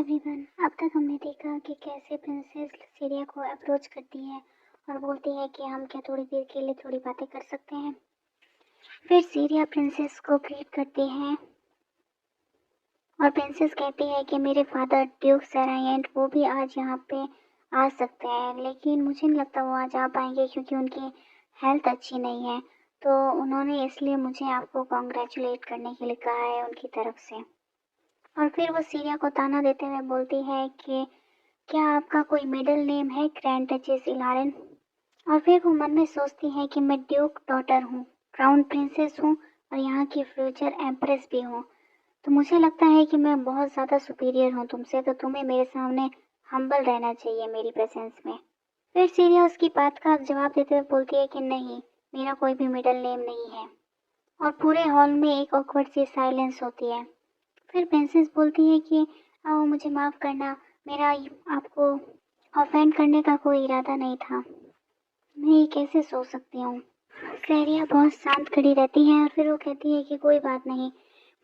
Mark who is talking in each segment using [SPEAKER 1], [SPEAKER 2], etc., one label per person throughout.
[SPEAKER 1] Everyone, अब तक हमने देखा कि कैसे प्रिंसेस सीरिया को अप्रोच करती है और बोलती है कि हम क्या थोड़ी देर के लिए थोड़ी बातें कर सकते हैं। फिर सीरिया प्रिंसेस को ग्रीट करती है और प्रिंसेस कहती है कि मेरे फादर ड्यूक सेरायंट वो भी आज यहाँ पे आ सकते हैं, लेकिन मुझे नहीं लगता वो आज आ पाएंगे क्योंकि उनकी हेल्थ अच्छी नहीं है। तो उन्होंने इसलिए मुझे आपको कॉन्ग्रेचुलेट करने के लिए कहा है उनकी तरफ से। और फिर वो सीरिया को ताना देते हुए बोलती है कि क्या आपका कोई मिडिल नेम है ग्रैंड डचेस इलारन। और फिर वो मन में सोचती है कि मैं ड्यूक डॉटर हूँ, क्राउन प्रिंसेस हूँ और यहाँ की फ्यूचर एम्प्रेस भी हूँ। तो मुझे लगता है कि मैं बहुत ज़्यादा सुपीरियर हूँ तुमसे, तो तुम्हें मेरे सामने हम्बल रहना चाहिए मेरी प्रेजेंस में। फिर सीरिया उसकी बात का जवाब देते हुए बोलती है कि नहीं, मेरा कोई भी मिडिल नेम नहीं है। और पूरे हॉल में एक ऑकवर्ड सी साइलेंस होती है। फिर प्रिंसेस बोलती है कि मुझे माफ़ करना, मेरा आपको ऑफेंड करने का कोई इरादा नहीं था। मैं ये कैसे सोच सकती हूँ। सेरिया बहुत शांत खड़ी रहती है और फिर वो कहती है कि कोई बात नहीं,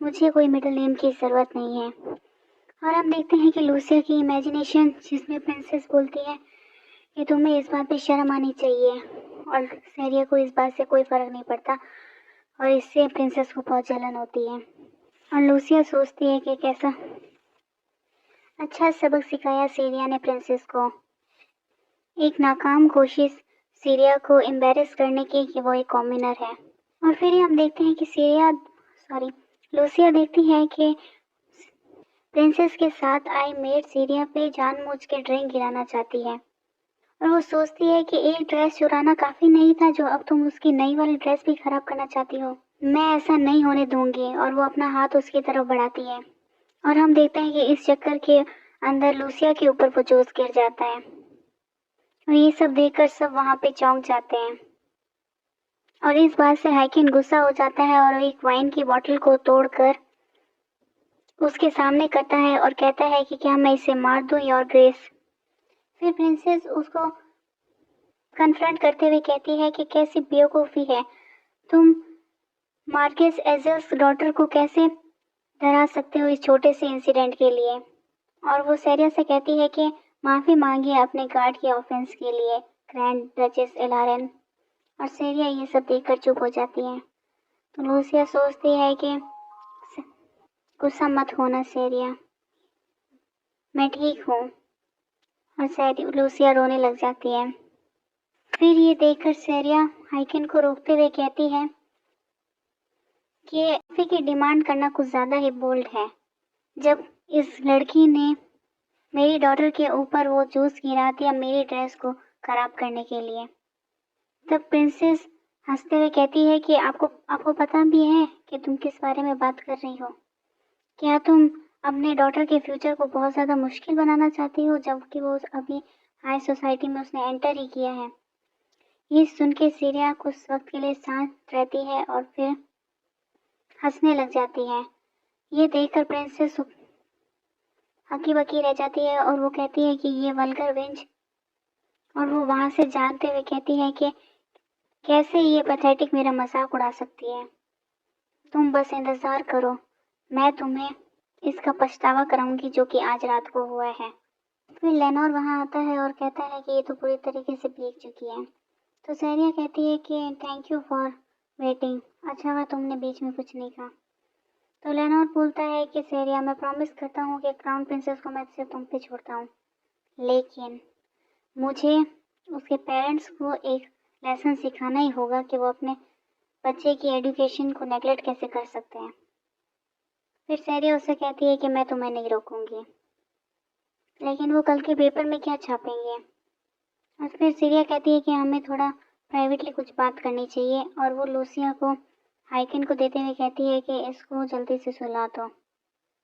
[SPEAKER 1] मुझे कोई मिडिल नेम की ज़रूरत नहीं है। और हम देखते हैं कि लूसिया की इमेजिनेशन, जिसमें प्रिंसेस बोलती है कि तुम्हें इस बात पे शर्म आनी चाहिए, और सेरिया को इस बात से कोई फ़र्क नहीं पड़ता और इससे प्रिंसेस को बहुत जलन होती है। और लूसिया सोचती है कि कैसा अच्छा सबक सिखाया सीरिया ने प्रिंसेस को। एक नाकाम कोशिश सीरिया को एम्बेरस करने की कि वो एक कॉमनर है। और फिर हम देखते हैं कि लूसिया देखती है कि प्रिंसेस के साथ आई मेड सीरिया पे जानबूझ के ड्रिंक गिराना चाहती है। और वो सोचती है कि एक ड्रेस चुराना काफ़ी नहीं था जो अब तुम उसकी नई वाली ड्रेस भी खराब करना चाहती हो। मैं ऐसा नहीं होने दूंगी। और वो अपना हाथ उसकी तरफ बढ़ाती है और हम देखते हैं कि इस चक्कर के अंदर लूसिया के ऊपर वो जोश गिर जाता है। और ये सब देखकर सब वहाँ पे चौंक जाते हैं। और इस बात से हाइकिन गुस्सा हो जाता है और एक वाइन की बोतल को तोड़कर उसके सामने करता है और कहता है कि क्या मैं इसे मार दूं योर ग्रेस। फिर प्रिंसेस उसको कन्फ्रंट करते हुए कहती है कि कैसी बेवकूफ़ी है, तुम मार्किस एजल्स डॉटर को कैसे डरा सकते हो इस छोटे से इंसिडेंट के लिए। और वो सेरिया से कहती है कि माफ़ी मांगिए अपने गार्ड के ऑफेंस के लिए ग्रैंड डचेस एलारन। और सेरिया ये सब देखकर चुप हो जाती है। तो लूसिया सोचती है कि गुस्सा मत होना सेरिया, मैं ठीक हूँ। और लूसिया रोने लग जाती है। फिर ये देखकर सेरिया हाइकिन को रोकते हुए कहती है कि कॉफी की डिमांड करना कुछ ज़्यादा ही बोल्ड है। जब इस लड़की ने मेरी डॉटर के ऊपर वो जूस गिरा दिया मेरी ड्रेस को खराब करने के लिए। तब प्रिंसेस हंसते हुए कहती है कि आपको पता भी है कि तुम किस बारे में बात कर रही हो। क्या तुम अपने डॉटर के फ्यूचर को बहुत ज़्यादा मुश्किल बनाना चाहती हो, जबकि वो अभी हाई सोसाइटी में उसने एंटर ही किया है। ये सुन के सीरिया कुछ वक्त के लिए शांत रहती है और फिर हंसने लग जाती है। ये देखकर प्रिंसेस हकी बकी रह जाती है और वो कहती है कि ये वल्गर विंच। और वो वहाँ से जानते हुए कहती है कि कैसे ये पैथेटिक मेरा मजाक उड़ा सकती है। तुम बस इंतज़ार करो, मैं तुम्हें इसका पछतावा कराऊंगी जो कि आज रात को हुआ है। फिर लेनोर वहाँ आता है और कहता है कि ये तो पूरी तरीके से भीग चुकी है। तो सेरिया कहती है कि थैंक यू फॉर वेटिंग, अच्छा हुआ तुमने बीच में कुछ नहीं कहा। तो लेनोर बोलता है कि सेरिया, मैं प्रॉमिस करता हूँ कि क्राउन प्रिंसेस को मैं सिर्फ तुम पे छोड़ता हूँ, लेकिन मुझे उसके पेरेंट्स को एक लेसन सिखाना ही होगा कि वो अपने बच्चे की एजुकेशन को नेगलेक्ट कैसे कर सकते हैं। फिर सेरिया उससे कहती है कि मैं तुम्हें नहीं रोकूंगी, लेकिन वो कल के पेपर में क्या छापेंगे। और फिर सीरिया कहती है कि हमें थोड़ा प्राइवेटली कुछ बात करनी चाहिए। और वो लूसिया को हाइकिन को देते हुए कहती है कि इसको जल्दी से सुला दो।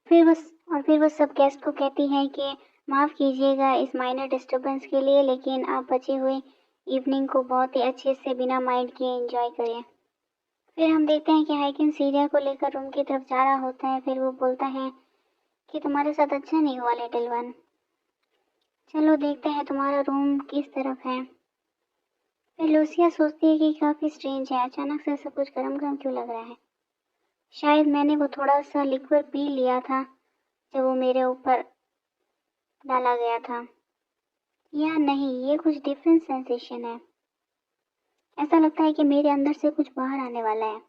[SPEAKER 1] फिर वो सब गेस्ट को कहती है कि माफ़ कीजिएगा इस माइनर डिस्टर्बेंस के लिए, लेकिन आप बची हुई इवनिंग को बहुत ही अच्छे से बिना माइंड किए एंजॉय करें। फिर हम देखते हैं कि हाइकिन सीरिया को लेकर रूम की तरफ जा रहा होता है। फिर वो बोलता है कि तुम्हारे साथ अच्छा नहीं हुआ लिटिल वन, चलो देखते हैं तुम्हारा रूम किस तरफ है। फिर लूसिया सोचती है कि काफ़ी स्ट्रेंज है, अचानक से सब कुछ गरम गरम क्यों लग रहा है। शायद मैंने वो थोड़ा सा लिक्विड पी लिया था जब वो मेरे ऊपर डाला गया था, या नहीं ये कुछ डिफरेंट सेंसेशन है। ऐसा लगता है कि मेरे अंदर से कुछ बाहर आने वाला है।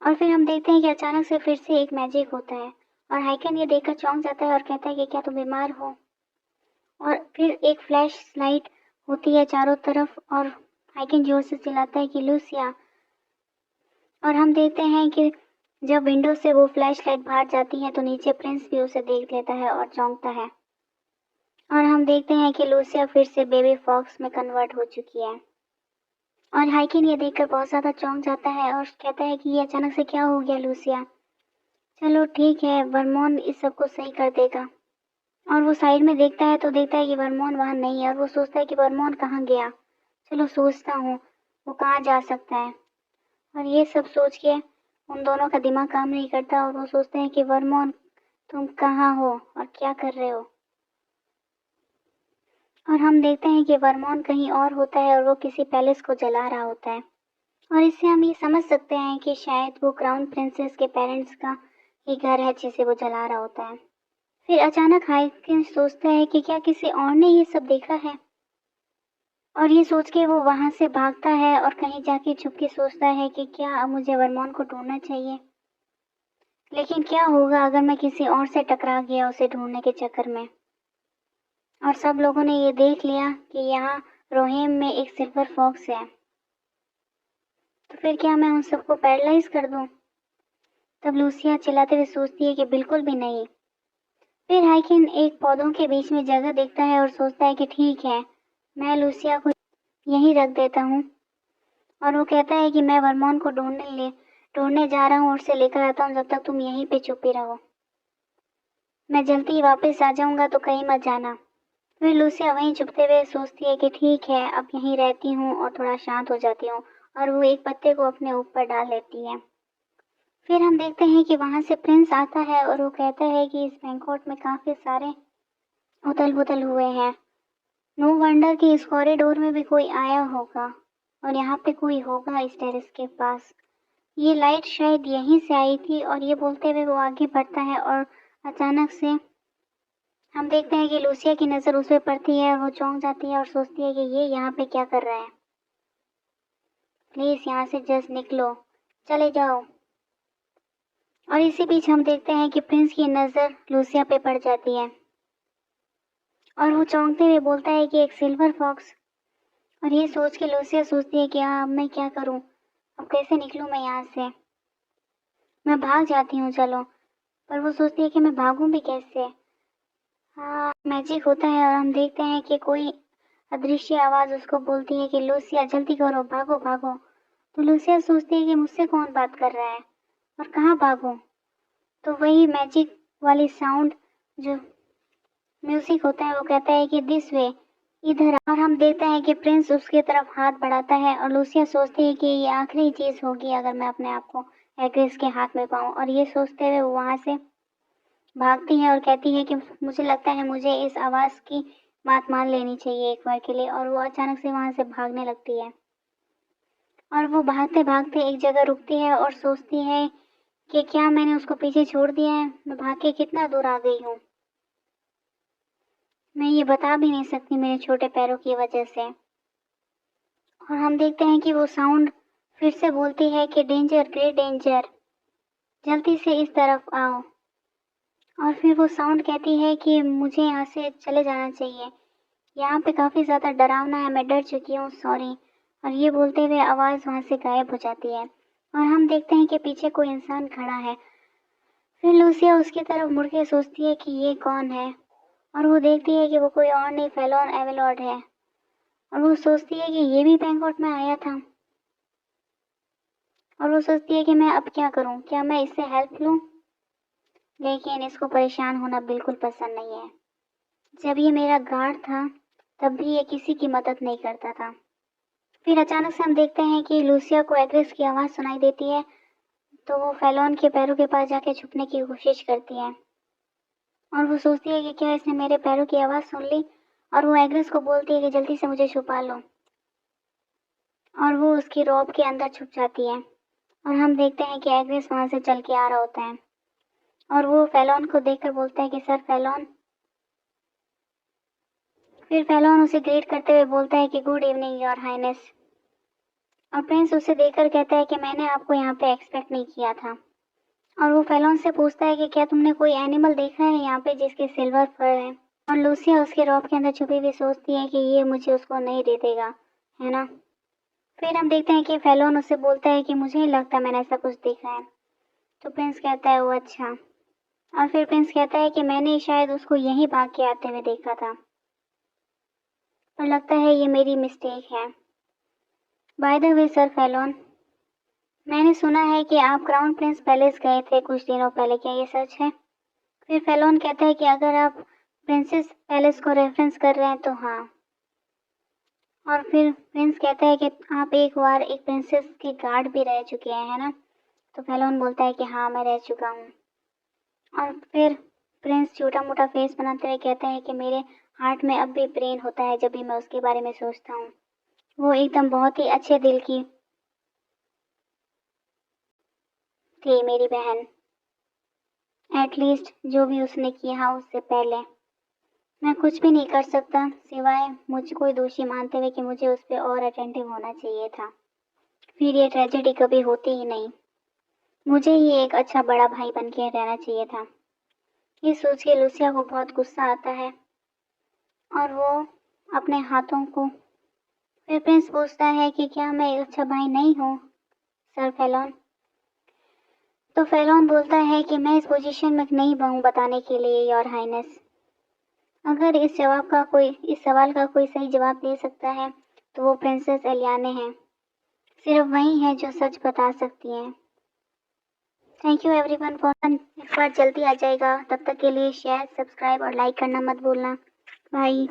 [SPEAKER 1] और फिर हम देखते हैं कि अचानक से फिर से एक मैजिक होता है और हाइकन ये देखकर चौंक जाता है और कहता है कि क्या तुम बीमार हो। और फिर एक फ्लैश लाइट होती है चारों तरफ और हाइकन जोर से चिल्लाता है कि लूसिया। और हम देखते हैं कि जब विंडो से वो फ्लैश लाइट बाहर जाती है तो नीचे प्रिंस भी उसे देख लेता है और चौंकता है। और हम देखते हैं कि लूसिया फिर से बेबी फॉक्स में कन्वर्ट हो चुकी है। और हाइकिन ये देखकर बहुत ज़्यादा चौंक जाता है और कहता है कि ये अचानक से क्या हो गया लूसिया। चलो ठीक है, वर्मोन इस सब को सही कर देगा। और वो साइड में देखता है तो देखता है कि वर्मोन वहाँ नहीं है और वो सोचता है कि वर्मोन कहाँ गया। चलो सोचता हूँ वो कहाँ जा सकता है। और ये सब सोच के उन दोनों का दिमाग काम नहीं करता और वो सोचते हैं कि वर्मोन तुम कहाँ हो और क्या कर रहे हो। और हम देखते हैं कि वर्मोन कहीं और होता है और वो किसी पैलेस को जला रहा होता है। और इससे हम ये समझ सकते हैं कि शायद वो क्राउन प्रिंसेस के पेरेंट्स का ही घर है जिसे वो जला रहा होता है। फिर अचानक हाइकिन सोचता है कि क्या किसी और ने ये सब देखा है। और ये सोच के वो वहां से भागता है और कहीं जाके छुप के सोचता है कि क्या अब मुझे वर्मोन को ढूंढना चाहिए। लेकिन क्या होगा अगर मैं किसी और से टकरा गया उसे ढूंढने के चक्कर में। और सब लोगों ने ये देख लिया कि यहाँ रोहेम में एक सिल्वर फॉक्स है, तो फिर क्या मैं उन सबको पैरालाइज कर दूं। तब लूसिया चिल्लाते हुए सोचती है कि बिल्कुल भी नहीं। फिर हाइकिन एक पौधों के बीच में जगह देखता है और सोचता है कि ठीक है, मैं लूसिया को यहीं रख देता हूँ। और वो कहता है कि मैं वर्मोन को ढूंढने जा रहा हूँ और उसे लेकर आता हूँ, जब तक तुम यहीं पे चुपी रहो। मैं जल्दी ही वापस आ जाऊंगा तो कहीं मत जाना। फिर लूसिया वहीं चुपते हुए सोचती है कि ठीक है, अब यहीं रहती हूँ और थोड़ा शांत हो जाती हूँ। और वो एक पत्ते को अपने ऊपर डाल लेती है। फिर हम देखते हैं कि वहां से प्रिंस आता है और वो कहता है कि इस बैंकॉट में काफी सारे उथल पुथल हुए हैं। नो वंडर कि इस कॉरिडोर में भी कोई आया होगा और यहाँ पे कोई होगा इस टेरेस के पास। ये लाइट शायद यहीं से आई थी। और ये बोलते हुए वो आगे बढ़ता है और अचानक से हम देखते हैं कि लूसिया की नज़र उस पर पड़ती है और वो चौंक जाती है और सोचती है कि ये यहाँ पे क्या कर रहा है। प्लीज़ यहाँ से जस्ट निकलो, चले जाओ। और इसी बीच हम देखते हैं कि प्रिंस की नज़र लूसिया पे पड़ जाती है और वो चौंकते हुए बोलता है कि एक सिल्वर फॉक्स। और ये सोच के लूसिया सोचती है कि हाँ अब मैं क्या करूँ, अब कैसे निकलूँ मैं यहाँ से। मैं भाग जाती हूँ चलो। पर वो सोचती है कि मैं भागूँ भी कैसे। हाँ मैजिक होता है और हम देखते हैं कि कोई अदृश्य आवाज़ उसको बोलती है कि लूसिया जल्दी करो, भागो भागो। तो लूसिया सोचती है कि मुझसे कौन बात कर रहा है और कहाँ भागूं। तो वही मैजिक वाली साउंड जो म्यूजिक होता है वो कहता है कि दिस वे, इधर आ। और हम देखते हैं कि प्रिंस उसकी तरफ हाथ बढ़ाता है और लूसिया सोचती है कि ये आखिरी चीज़ होगी अगर मैं अपने आप को एग्रिस के हाथ में पाऊँ। और ये सोचते हुए वो वहाँ से भागती है और कहती है कि मुझे लगता है मुझे इस आवाज़ की बात मान लेनी चाहिए एक बार के लिए। और वो अचानक से वहाँ से भागने लगती है और वो भागते भागते एक जगह रुकती है और सोचती है कि क्या मैंने उसको पीछे छोड़ दिया है। मैं भाग के कितना दूर आ गई हूँ, मैं ये बता भी नहीं सकती मेरे छोटे पैरों की वजह से। और हम देखते हैं कि वो साउंड फिर से बोलती है कि डेंजर, ग्रेट डेंजर, जल्दी से इस तरफ आओ। और फिर वो साउंड कहती है कि मुझे यहाँ से चले जाना चाहिए, यहाँ पे काफ़ी ज़्यादा डरावना है, मैं डर चुकी हूँ, सॉरी। और ये बोलते हुए आवाज़ वहाँ से गायब हो जाती है और हम देखते हैं कि पीछे कोई इंसान खड़ा है। फिर लूसिया उसकी तरफ मुड़ के सोचती है कि ये कौन है। और वो देखती है कि वो कोई और नहीं, फेलोन एवेलॉर्ड है। और वो सोचती है कि ये भी बैंकॉक में आया था। और वो सोचती है कि मैं अब क्या करूं, क्या मैं इससे हेल्प लूं। लेकिन इसको परेशान होना बिल्कुल पसंद नहीं है। जब ये मेरा गार्ड था तब भी ये किसी की मदद नहीं करता था। फिर अचानक से हम देखते हैं कि लूसिया को एग्रिस की आवाज़ सुनाई देती है। तो वो फेलोन के पैरों के पास जाके छुपने की कोशिश करती है और वो सोचती है कि क्या इसने मेरे पैरों की आवाज़ सुन ली। और वो एग्रिस को बोलती है कि जल्दी से मुझे छुपा लो। और वो उसकी रॉब के अंदर छुप जाती है और हम देखते हैं कि एग्रिस वहाँ से चल के आ रहा होता है। और वो फेलोन को देखकर बोलता है कि सर फेलोन। फिर फेलोन उसे ग्रीट करते हुए बोलता है कि गुड इवनिंग योर हाइनेस। और प्रिंस उसे देखकर कहता है कि मैंने आपको यहाँ पे एक्सपेक्ट नहीं किया था। और वो फेलोन से पूछता है कि क्या तुमने कोई एनिमल देखा है यहाँ पे जिसके सिल्वर फर है। और लूसिया उसके रॉब के अंदर छुपी हुई सोचती है कि ये मुझे उसको नहीं दे देगा, है ना। फिर हम देखते हैं कि फेलोन उससे बोलता है कि मुझे नहीं लगता मैंने ऐसा कुछ देखा है। तो प्रिंस कहता है वो अच्छा। और फिर प्रिंस कहता है कि मैंने शायद उसको यहीं भाग के आते हुए देखा था, पर लगता है ये मेरी मिस्टेक है। बाय द वे सर फेलोन, मैंने सुना है कि आप क्राउन प्रिंस पैलेस गए थे कुछ दिनों पहले, क्या ये सच है? फिर फेलोन कहता है कि अगर आप प्रिंसेस पैलेस को रेफरेंस कर रहे हैं तो हाँ। और फिर प्रिंस कहता है कि आप एक बार एक प्रिंसेस के गार्ड भी रह चुके हैं, है ना। तो फेलोन बोलता है कि हाँ मैं रह चुका हूँ। और फिर प्रिंस छोटा मोटा फेस बनाते हुए कहता है कि मेरे हार्ट में अब भी ब्रेन होता है जब भी मैं उसके बारे में सोचता हूँ। वो एकदम बहुत ही अच्छे दिल की थी मेरी बहन, एटलीस्ट जो भी उसने किया उससे पहले। मैं कुछ भी नहीं कर सकता सिवाय मुझे कोई दोषी मानते हुए कि मुझे उस पर और अटेंटिव होना चाहिए था। फिर ये ट्रेजेडी कभी होती ही नहीं। मुझे ही एक अच्छा बड़ा भाई बन के रहना चाहिए था। ये सोच के लूसिया को बहुत गुस्सा आता है और वो अपने हाथों को। फिर प्रिंस पूछता है कि क्या मैं एक अच्छा भाई नहीं हूँ सर फेलोन। तो फेलोन बोलता है कि मैं इस पोजीशन में नहीं हूँ बताने के लिए योर हाइनेस। अगर इस सवाल का कोई सही जवाब दे सकता है तो वो प्रिंसेस एलियाने हैं। सिर्फ वही है जो सच बता सकती हैं। Thank you everyone for. इस बार जल्दी आ जाएगा, तब तक के लिए शेयर सब्सक्राइब और लाइक करना मत भूलना। बाय।